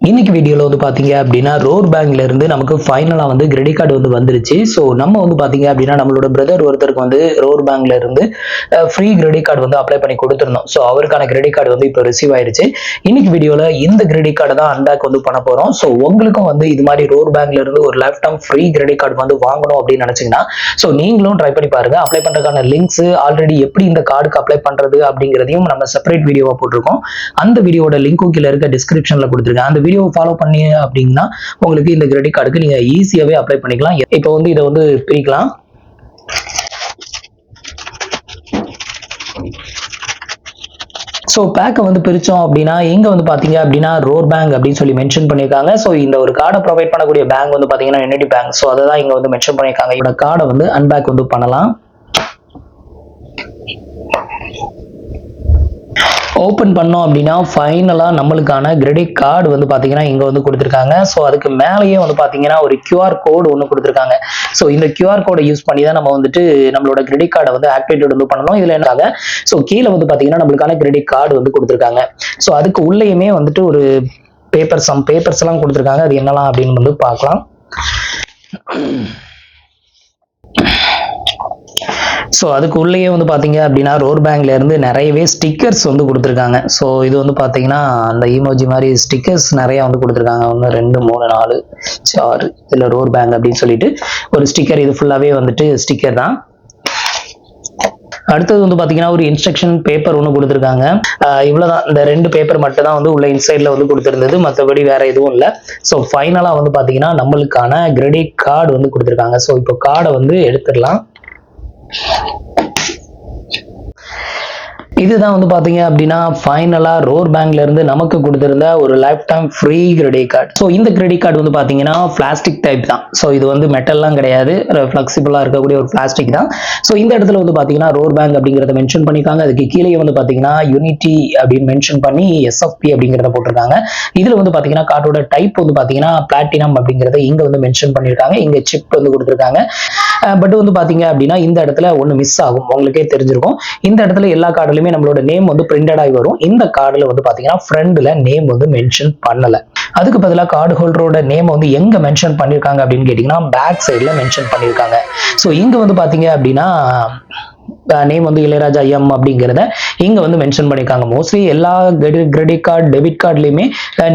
இன்னைக்கு வீடியோல வந்து பாத்தீங்க அப்படின்னா ரோர் பேங்க்ல இருந்து நமக்கு ஃபைனலா வந்து கிரெடிட் கார்டு வந்து வந்துருச்சு. ஸோ நம்ம வந்து பாத்தீங்க அப்படின்னா நம்மளோட பிரதர் ஒருத்தருக்கு வந்து ரோர் பேங்க்ல இருந்து ஃப்ரீ கிரெடிட் கார்டு வந்து அப்ளை பண்ணி கொடுத்துருந்தோம். ஸோ அவருக்கான கிரெடிட் கார்டு வந்து இப்போ ரிசீவ் ஆயிருச்சு. இன்னைக்கு வீடியோல இந்த கிரெடிட் கார்டு தான் அன்பேக் வந்து பண்ண போறோம். ஸோ உங்களுக்கும் வந்து இது மாதிரி ரோர் பேங்க்ல இருந்து ஒரு life time free credit card வந்து வாங்கணும் அப்படின்னு நினைச்சீங்கன்னா ஸோ நீங்களும் ட்ரை பண்ணி பாருங்க. அப்ளை பண்றதுக்கான லிங்க்ஸ் ஆல்ரெடி எப்படி இந்த கார்டுக்கு அப்ளை பண்றது அப்படிங்கிறதையும் நம்ம செப்பரேட் வீடியோவா போட்டிருக்கோம். அந்த வீடியோட லிங்க்கும் கீழே இருக்க டிஸ்கிரிப்ஷன்ல கொடுத்துருக்கேன். அந்த வீடியோ ஃபாலோ பண்ணி அப்படின்னா உங்களுக்கு இந்த கிரெடிட் கார்டுக்கு நீங்க ஈஸியாவே அப்ளை பண்ணிக்கலாம். இப்போ வந்து இதை வந்து பிரிக்கலாம். ஸோ பேக்கை வந்து பிரிச்சோம் அப்படின்னா இங்க வந்து பாத்தீங்க அப்படின்னா ரோர் பேங்க் அப்படின்னு சொல்லி மென்ஷன் பண்ணியிருக்காங்க. ஸோ இந்த ஒரு கார்டை ப்ரொவைட் பண்ணக்கூடிய பேங்க் வந்து பாத்தீங்கன்னா யுனைடி பேங்க். ஸோ அதை தான் இங்க வந்து மென்ஷன் பண்ணியிருக்காங்க. இதோட கார்டை வந்து அன்பேக் வந்து பண்ணலாம். ஓப்பன் பண்ணோம் அப்படின்னா ஃபைனலா நம்மளுக்கான கிரெடிட் கார்டு வந்து பாத்தீங்கன்னா இங்க வந்து கொடுத்துருக்காங்க. ஸோ அதுக்கு மேலேயே வந்து பாத்தீங்கன்னா ஒரு QR கோடு ஒன்று கொடுத்துருக்காங்க. ஸோ இந்த QR கோடை யூஸ் பண்ணி தான் நம்ம வந்துட்டு நம்மளோட கிரெடிட் கார்டை வந்து ஆக்டிவேட் வந்து பண்ணணும். இதுல என்ன ஸோ கீழே வந்து பாத்தீங்கன்னா நம்மளுக்கான கிரெடிட் கார்டு வந்து கொடுத்துருக்காங்க. ஸோ அதுக்கு உள்ளேயுமே வந்துட்டு ஒரு பேப்பர்ஸ் எல்லாம் கொடுத்துருக்காங்க. அது என்னலாம் அப்படின்னு வந்து பார்க்கலாம். ஸோ அதுக்கு உள்ளேயே வந்து பார்த்தீங்க அப்படின்னா ரோர் பேங்க்ல இருந்து நிறையவே ஸ்டிக்கர்ஸ் வந்து கொடுத்துருக்காங்க. ஸோ இது வந்து பார்த்தீங்கன்னா அந்த இமோஜி மாதிரி ஸ்டிக்கர்ஸ் நிறைய வந்து கொடுத்துருக்காங்க. 1 2 3 4 6 இதில் ரோர் பேங்க் அப்படின்னு சொல்லிட்டு ஒரு ஸ்டிக்கர். இது ஃபுல்லாகவே வந்துட்டு ஸ்டிக்கர் தான். அடுத்தது வந்து பாத்தீங்கன்னா ஒரு இன்ஸ்ட்ரக்ஷன் பேப்பர் ஒன்று கொடுத்துருக்காங்க. இவ்வளவுதான், இந்த 2 பேப்பர் மட்டும் தான் வந்து உள்ள இன்சைட்ல வந்து கொடுத்துருந்தது. மற்றபடி வேற எதுவும் இல்லை. ஸோ ஃபைனலா வந்து பாத்தீங்கன்னா நம்மளுக்கான கிரெடிட் கார்டு வந்து கொடுத்துருக்காங்க. ஸோ இப்போ கார்டை வந்து எடுத்துடலாம். இதுதான் வந்து பாத்தீங்க அப்படின்னா ஃபைனலா ரோர் பேங்க்ல இருந்து நமக்கு கொடுத்திருந்த ஒரு life time free credit card. So இந்த கிரெடிட் கார்டு வந்து பாத்தீங்கன்னா பிளாஸ்டிக் டைப் தான். ஸோ இது வந்து மெட்டல்லாம் கிடையாது, ஃபிளெக்சிபிளா இருக்கக்கூடிய ஒரு பிளாஸ்டிக் தான். ஸோ இந்த இடத்துல வந்து பாத்தீங்கன்னா ரோர் பேங்க் அப்படிங்கறத மென்ஷன் பண்ணிருக்காங்க. அதுக்கு கீழே வந்து பாத்தீங்கன்னா யூனிட்டி அப்படின்னு மென்ஷன் பண்ணி SFP அப்படிங்கறத போட்டிருக்காங்க. இதுல வந்து பாத்தீங்கன்னா கார்டோட டைப் வந்து பாத்தீங்கன்னா பிளாட்டினம் அப்படிங்கறத இங்க வந்து மென்ஷன் பண்ணிருக்காங்க. இங்க சிப் வந்து கொடுத்திருக்காங்க. பட் வந்து பாத்தீங்க அப்படின்னா இந்த இடத்துல ஒண்ணு மிஸ் ஆகும், உங்களுக்கே தெரிஞ்சிருக்கும். இந்த இடத்துல எல்லா கார்டுலயுமே நம்மளோட நேம் வந்து பிரிண்டட் ஆகி வரும். இந்த கார்டுல வந்து பாத்தீங்கன்னா ஃப்ரண்ட்ல நேம் வந்து மென்ஷன் பண்ணல. அதுக்கு பதிலா கார்டு ஹோல்டரோட நேம் வந்து எங்க மென்ஷன் பண்ணிருக்காங்க அப்படின்னு கேட்டீங்கன்னா பேக் சைட்ல மென்ஷன் பண்ணிருக்காங்க. ஸோ இங்க வந்து பாத்தீங்க அப்படின்னா நேம் வந்து இளையராஜா எம் அப்படிங்கிறத இங்க வந்து மென்ஷன் பண்ணிருக்காங்க. மோஸ்ட்லி எல்லா கிரெடிட் கார்டு டெபிட் கார்டுலயுமே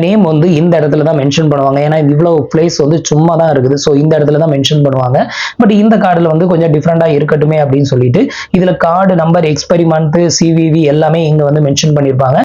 நேம் வந்து இந்த இடத்துல தான் மென்ஷன் பண்ணுவாங்க. ஏன்னா இவ்வளவு பிளேஸ் வந்து சும்மா தான் இருக்குது. ஸோ இந்த இடத்துல தான் மென்ஷன் பண்ணுவாங்க. பட் இந்த கார்டுல வந்து கொஞ்சம் டிஃப்ரெண்டா இருக்கட்டுமே அப்படின்னு சொல்லிட்டு இதுல card number, expiry month, CVV எல்லாமே இங்க வந்து மென்ஷன் பண்ணிருப்பாங்க.